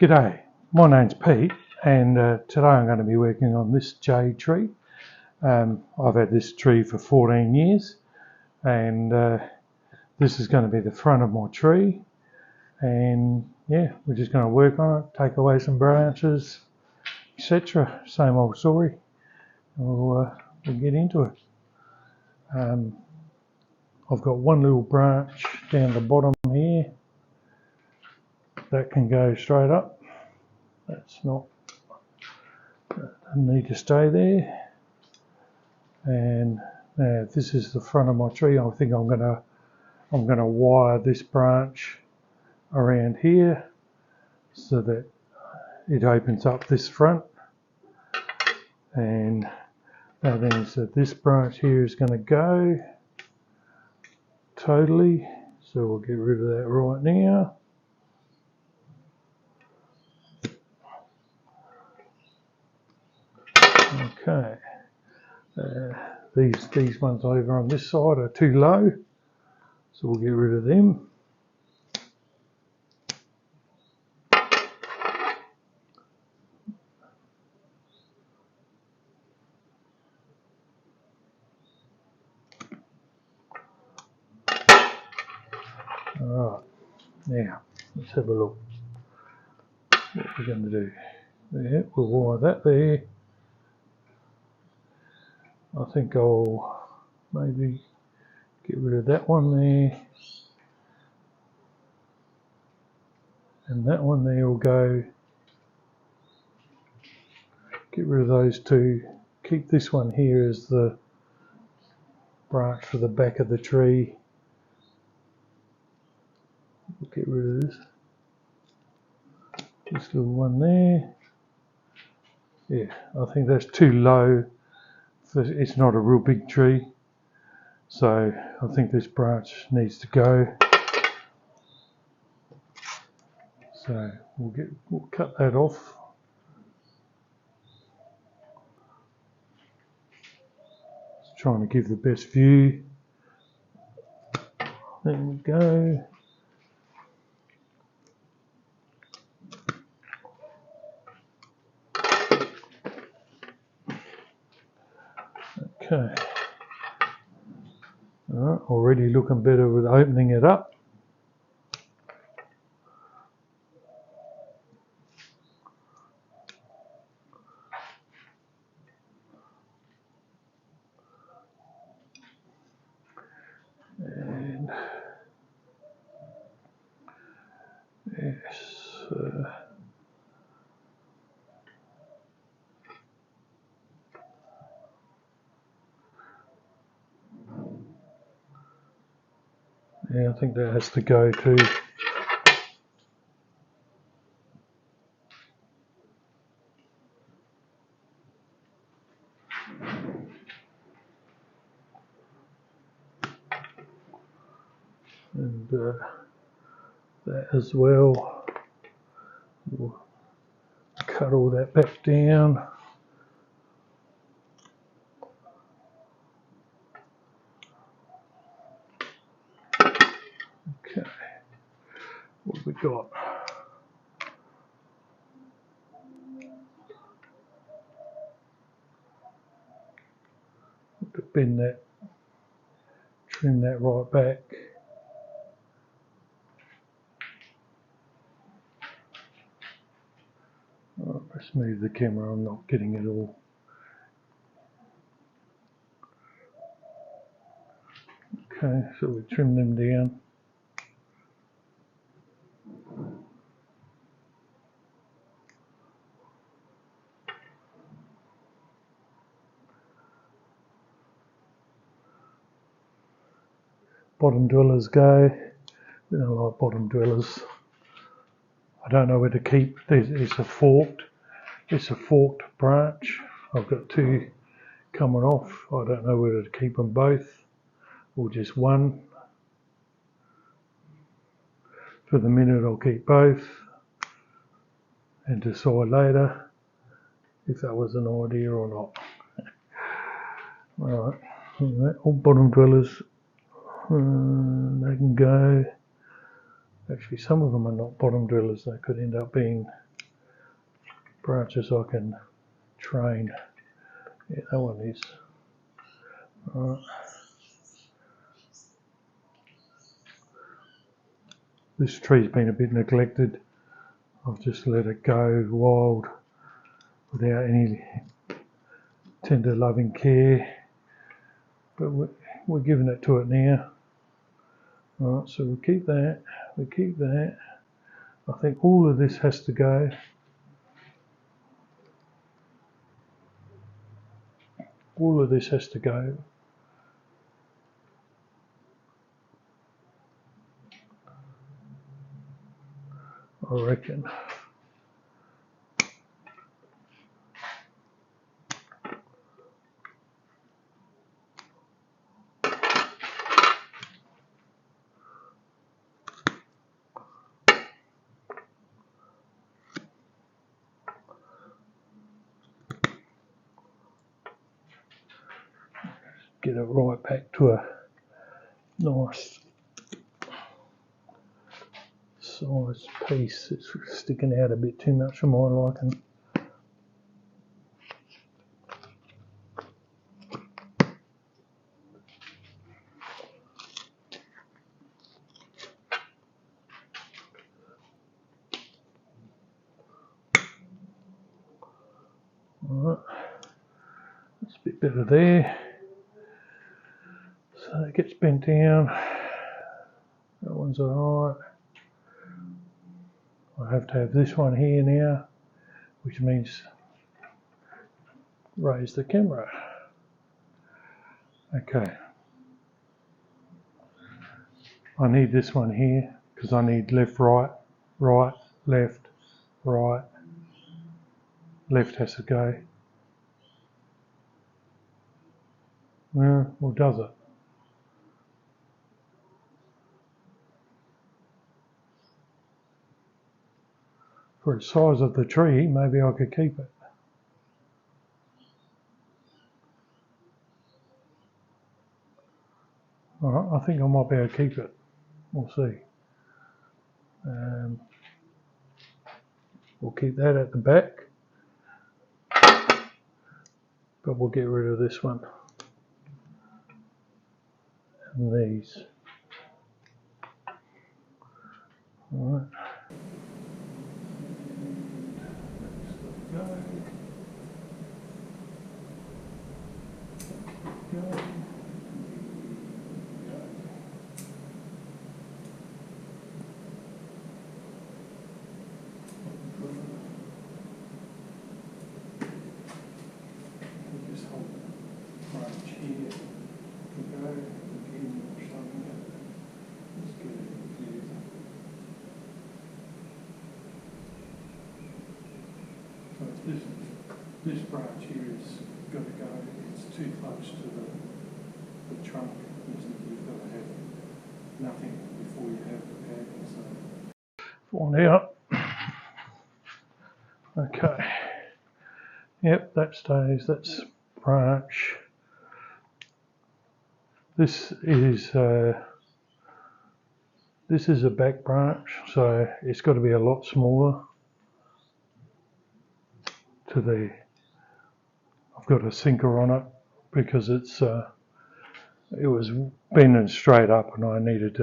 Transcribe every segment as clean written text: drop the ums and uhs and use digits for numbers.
G'day, my name's Pete and today I'm going to be working on this jade tree. I've had this tree for 14 years and this is going to be the front of my tree, and yeah, we're just going to work on it, take away some branches, etc. Same old story. We'll get into it. I've got one little branch down the bottom here that can go straight up. That's not, doesn't need to stay there. And this is the front of my tree. I think I'm gonna wire this branch around here so that it opens up this front, and that means that this branch here is going to go totally. So we'll get rid of that right now. Okay. These ones over on this side are too low, so we'll get rid of them. Alright, now let's have a look what we're going to do. Yeah, we'll wire that there. I think I'll maybe get rid of that one there, and that one there will go. Get rid of those two. Keep this one here as the branch for the back of the tree. We'll get rid of this little one there. Yeah, I think that's too low. It's not a real big tree, so I think this branch needs to go. So we'll cut that off. Just trying to give the best view. There we go. Okay. Alright, already looking better with opening it up. And yes, yeah, I think that has to go too. And that as well. We'll cut all that back down. Okay, what have we got? To bend that, trim that right back. Right, let's move the camera, I'm not getting it all. Okay, so we trim them down. Bottom dwellers go. We don't like bottom dwellers. I don't know where to keep. It's a forked branch. I've got two coming off. I don't know whether to keep them both or just one. For the minute I'll keep both and decide later if that was an idea or not. Alright, all bottom dwellers, they can go. Actually, some of them are not bottom dwellers, they could end up being branches I can train. Yeah, that one is. Right. This tree's been a bit neglected. I've just let it go wild without any tender loving care, but we're giving it to it now. Right, so we keep that, we keep that. I think all of this has to go. All of this has to go. I reckon. Get it right back to a nice size piece. It's sticking out a bit too much for my liking. Alright, that's a bit better there. So it gets bent down. That one's alright. I have to have this one here now, which means raise the camera. Okay. I need this one here because I need left, right, right, left, right. Left has to go. Well, does it? For the size of the tree, maybe I could keep it. Alright, I think I might be able to keep it. We'll see. We'll keep that at the back, but we'll get rid of this one and these. Alright. Go. This branch here has got to go. It's too close to the trunk. You've got to have nothing before you have the padding. So find out. Okay. Yep, that stays. That's branch. This is a back branch, so it's got to be a lot smaller to the. I've got a sinker on it because it was bending straight up, and I needed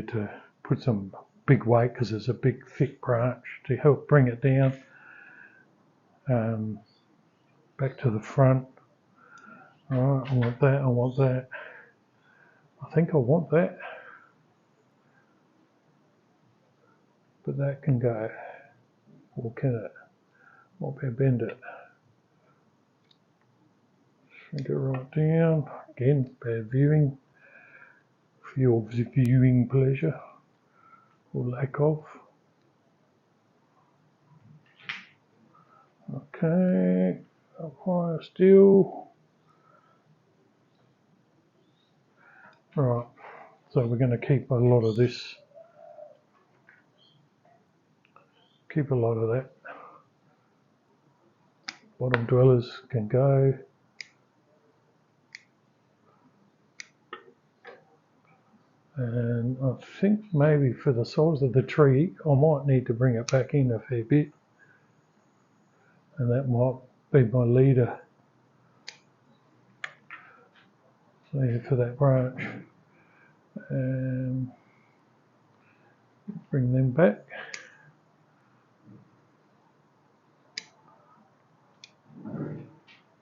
to put some big weight because it's a big thick branch to help bring it down. Back to the front. Alright, I want that, I want that. I think I want that. But that can go. Or can it? Might be able to bend it. Shrink it right down. Again, bad viewing. For your viewing pleasure. Or lack of. Okay. Up higher still. Right. So we're going to keep a lot of this. Keep a lot of that. Bottom dwellers can go. And I think maybe for the size of the tree, I might need to bring it back in a fair bit. and that might be my leader for that branch. And bring them back.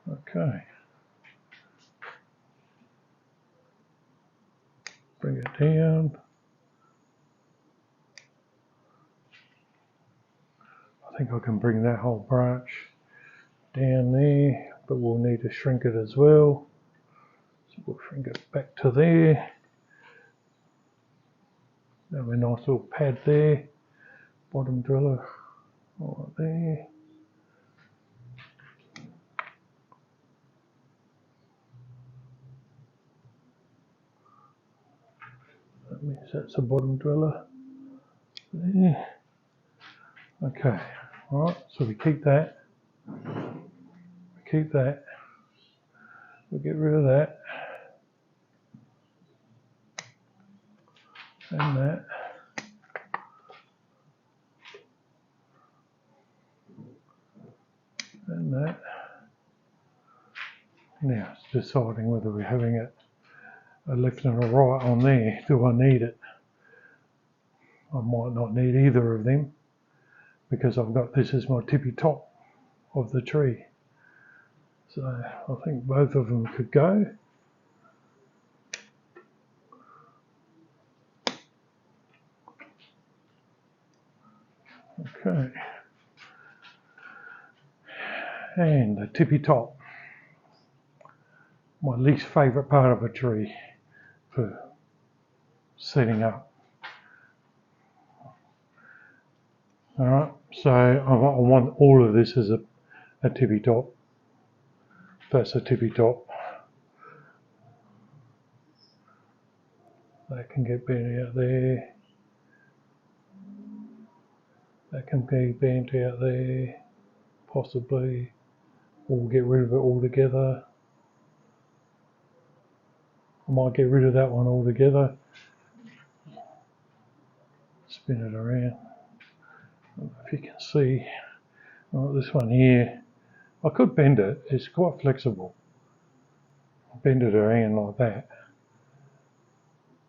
Okay. Bring it down. I think I can bring that whole branch down there, but we'll need to shrink it as well. So we'll shrink it back to there. Have a nice little pad there. Bottom driller right there. That means that's a bottom driller there. Okay, all right, so we keep that. We keep that. We'll get rid of that. And that. And that. Now it's deciding whether we're having it a left and a right on there. Do I need it? I might not need either of them because I've got this as my tippy top of the tree. So I think both of them could go. Okay. And the tippy top. My least favourite part of a tree for setting up. Alright, so I want all of this as a tippy top. That's a tippy top. That can get bent out there. That can be bent out there, possibly. Or we'll get rid of it altogether. I might get rid of that one altogether. Spin it around. I don't know if you can see. This one here, I could bend it. It's quite flexible. Bend it around like that.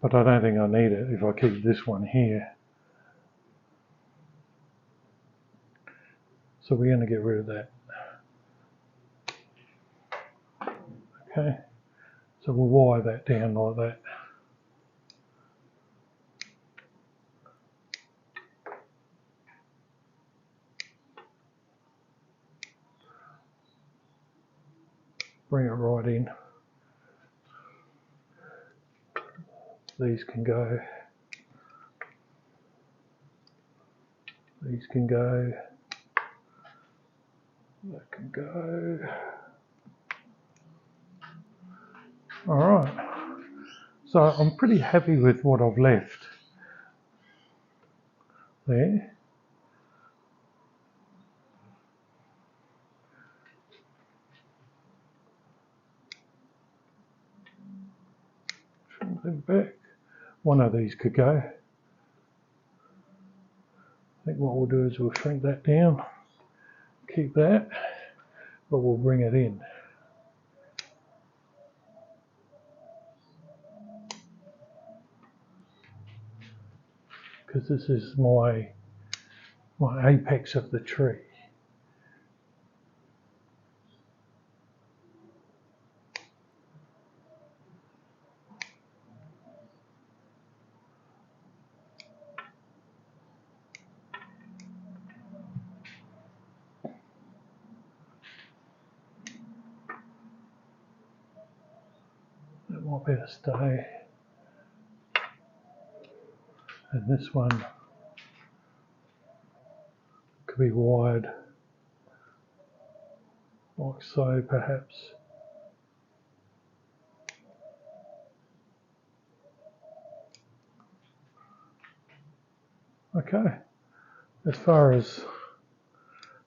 But I don't think I need it if I keep this one here. So we're going to get rid of that. Okay. So we'll wire that down like that. Bring it right in. These can go. These can go. That can go. All right. So I'm pretty happy with what I've left there. Trim them back. One of these could go. I think what we'll do is we'll shrink that down. Keep that, but we'll bring it in. Because this is my apex of the tree. That might better stay. And this one could be wired like so, perhaps. Okay, as far as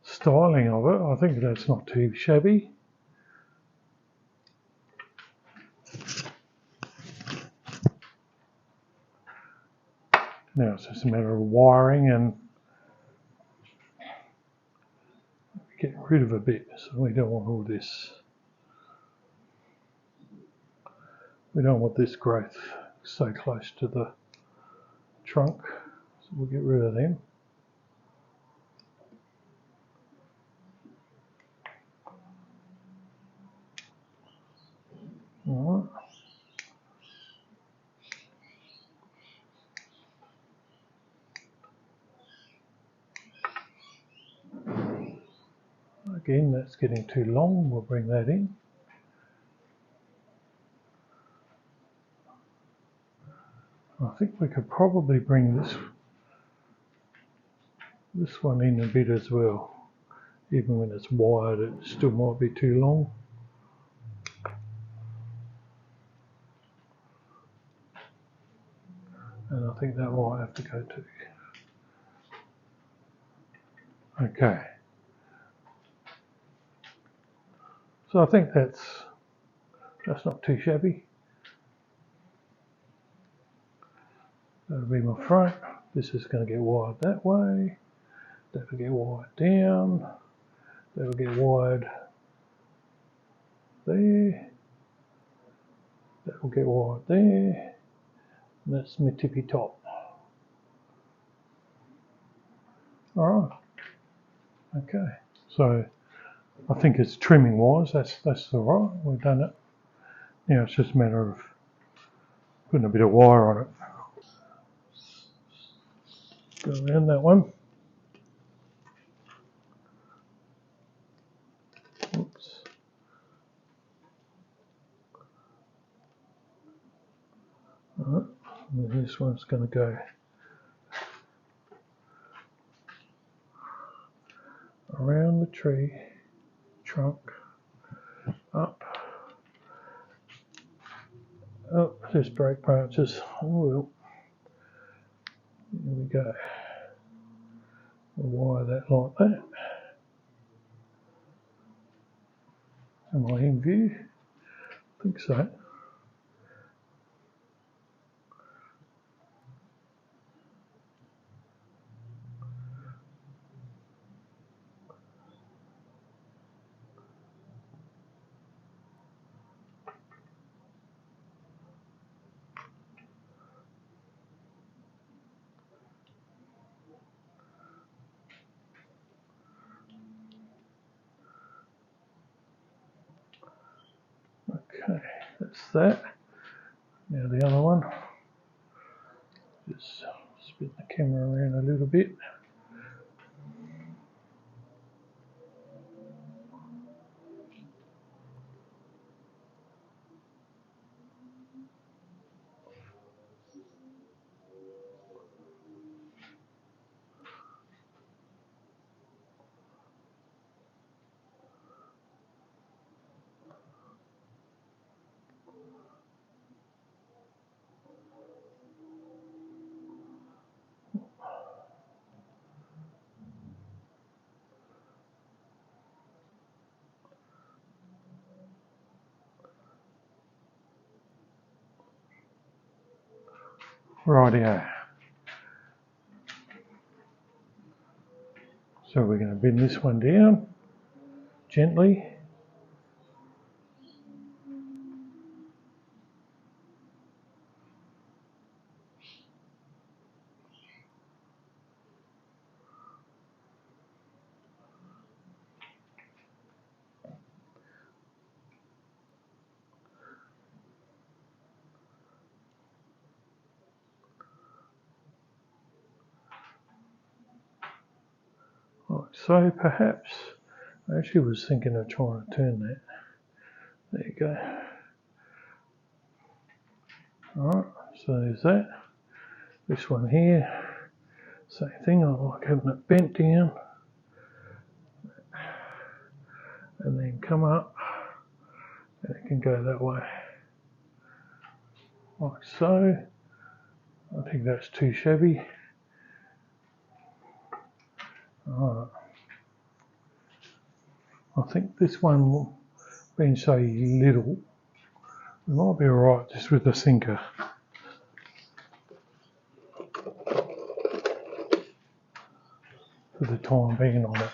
styling of it, I think that's not too shabby. Now it's just a matter of wiring and getting got rid of a bit, so we don't want all this. We don't want this growth so close to the trunk, so we'll get rid of them. All right. Again, that's getting too long, we'll bring that in. I think we could probably bring this one in a bit as well. Even when it's wired, it still might be too long. And I think that might have to go too. Okay. So I think that's not too shabby. That'll be my front. This is going to get wired that way. That'll get wired down. That'll get wired there. That'll get wired there. And that's my tippy top. Alright. Okay. So I think it's trimming wise, that's alright. We've done it. Now it's just a matter of putting a bit of wire on it. Go around that one. Oops. Alright, and this one's going to go around the tree trunk, up. Oh, just break branches. Oh well. Here we go. We'll wire that like that. Am I in view? I think so. Okay, that's that. Now the other one. Just spin the camera around a little bit. Rightio. So we're going to bend this one down gently. Like so, perhaps. I actually was thinking of trying to turn that. There you go. Alright, so there's that. This one here, same thing. I like having it bent down and then come up, and it can go that way. Like so. I think that's too shabby. Alright. I think this one, being so little, we might be alright just with the sinker. For the time being on it.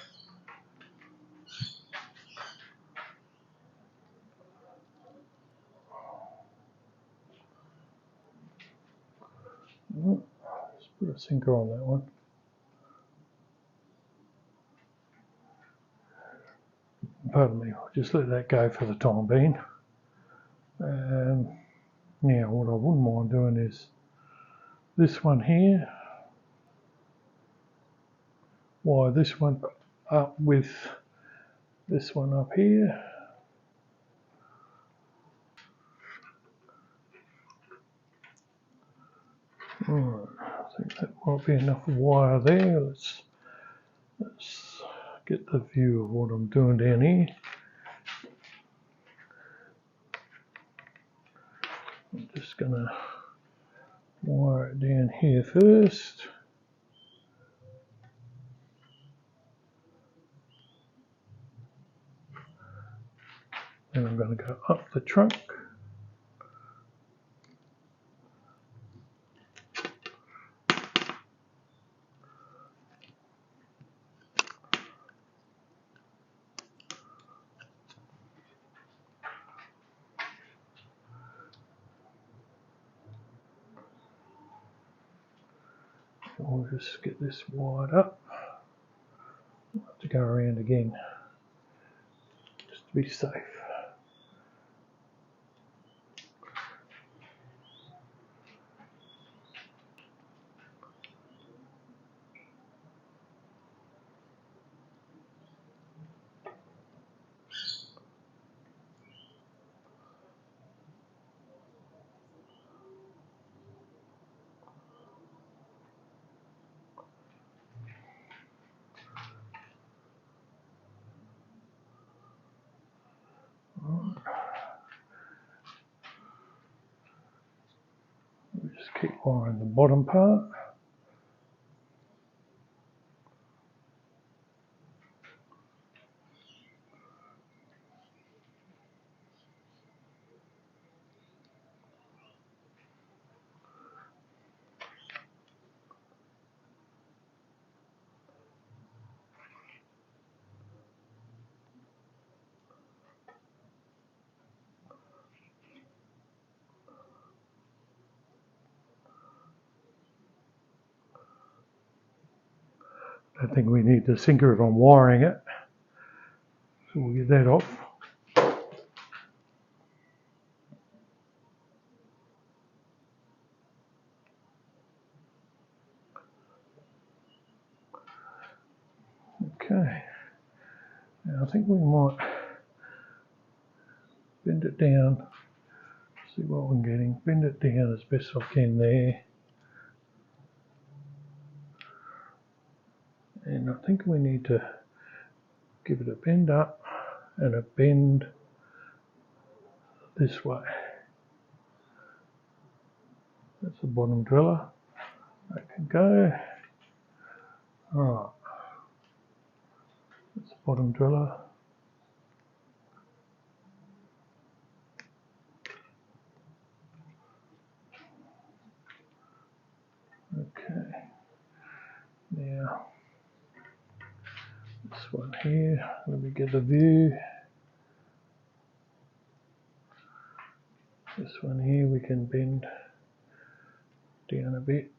Let's put a sinker on that one. Pardon me, I'll just let that go for the time being. Now what I wouldn't mind doing is this one here, wire this one up with this one up here. Alright, I think that might be enough wire there. Let's get the view of what I'm doing down here. I'm just gonna wire it down here first. Then I'm going to go up the trunk. I'll just get this wired up. I'll have to go around again just to be safe. We'll just keep wiring the bottom part. I think we need to sinker it on wiring it. So we'll get that off. Okay. Now I think we might bend it down. See what I'm getting. Bend it down as best I can there. And I think we need to give it a bend up and a bend this way. That's the bottom driller. That can go. Alright. That's the bottom driller. Okay. Now, this one here, let me get the view. This one here we can bend down a bit.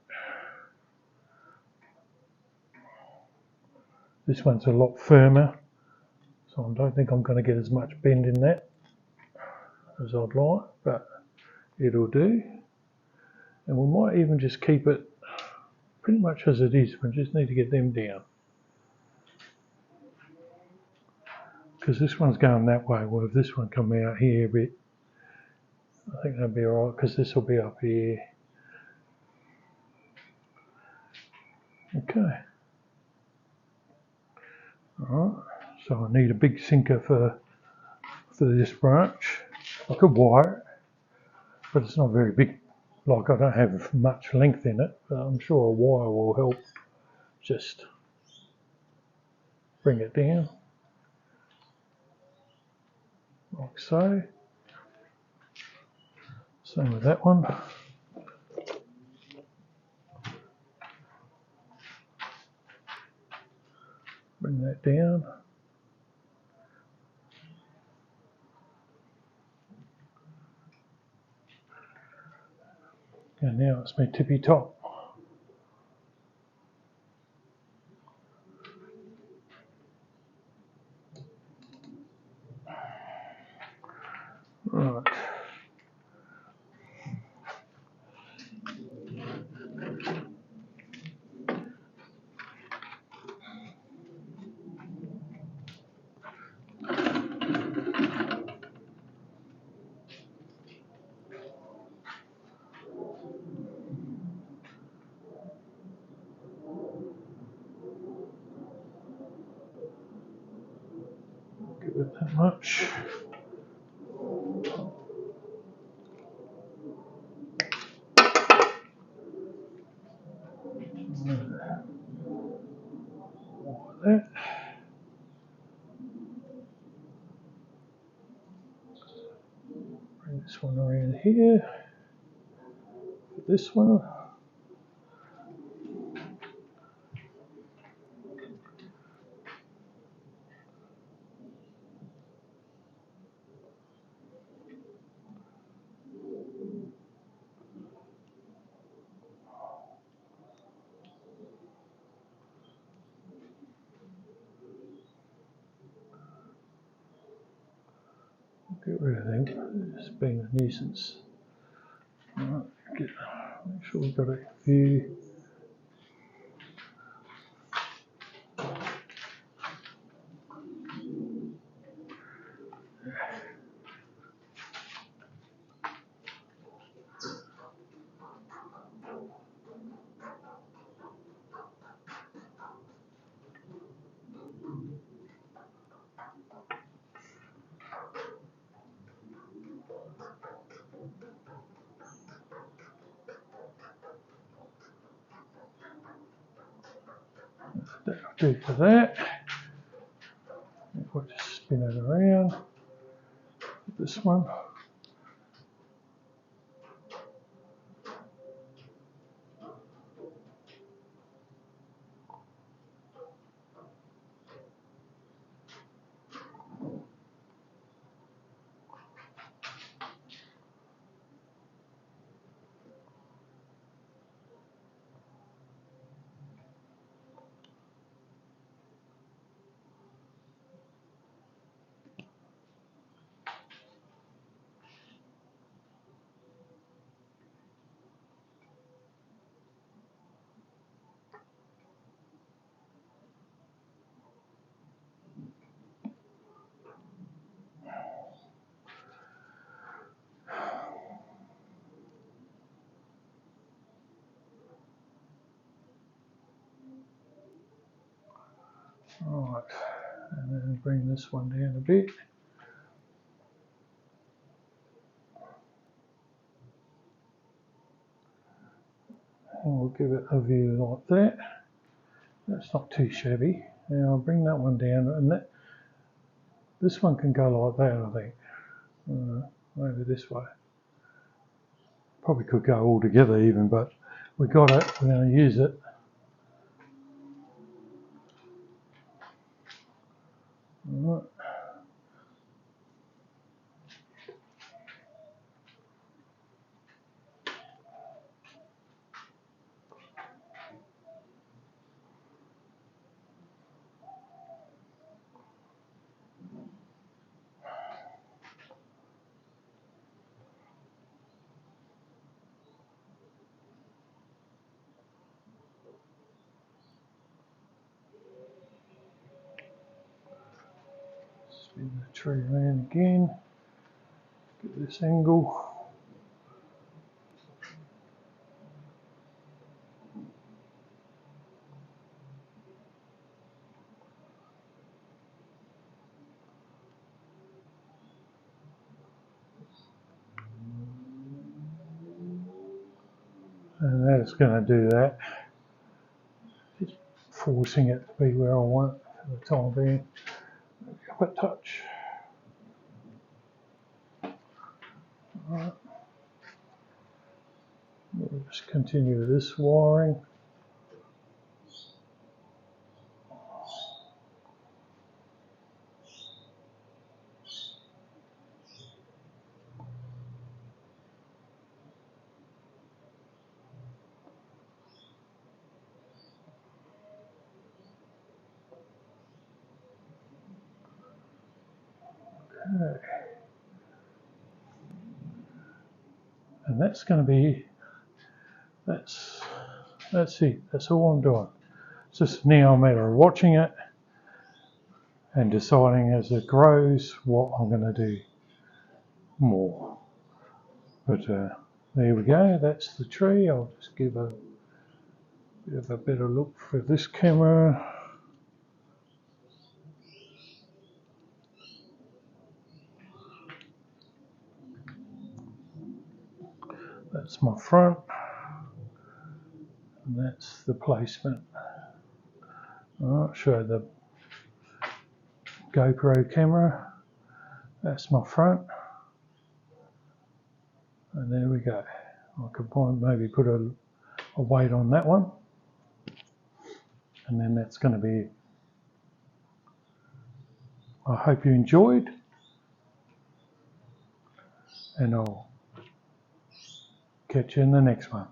This one's a lot firmer, so I don't think I'm going to get as much bend in that as I'd like, but it'll do. And we might even just keep it pretty much as it is. We just need to get them down. Because this one's going that way. Well, if this one come out here a bit, I think that'll be alright, because this will be up here. Okay. Alright, so I need a big sinker for this branch. I could wire it, but it's not very big. Like, I don't have much length in it, but I'm sure a wire will help just bring it down. Like so. Same with that one. Bring that down. And now it's my tippy top. that much. Like that. Bring this one around here. This one. Get rid of them. It's been a nuisance. Right, make sure we've got a view. That'll do for that. We'll just spin it around. This one. Right, and then bring this one down a bit. And we'll give it a view like that. That's not too shabby. Now I'll bring that one down, and this one can go like that, I think. Maybe this way. Probably could go all together even, but we got it. We're going to use it. Right. Spin the tree around again. Get this angle. And that's going to do that. Just forcing it to be where I want it for the time being. Up a touch. Right. We'll just continue this wiring. Okay. And that's going to be, that's it. That's all I'm doing. It's just now a matter of watching it and deciding as it grows what I'm going to do more. But there we go. That's the tree. I'll just give a bit of a better look for this camera. That's my front, and that's the placement. I'll show the GoPro camera. That's my front, and there we go. I could maybe put a weight on that one, and then that's going to be it. I hope you enjoyed, and I'll catch you in the next one.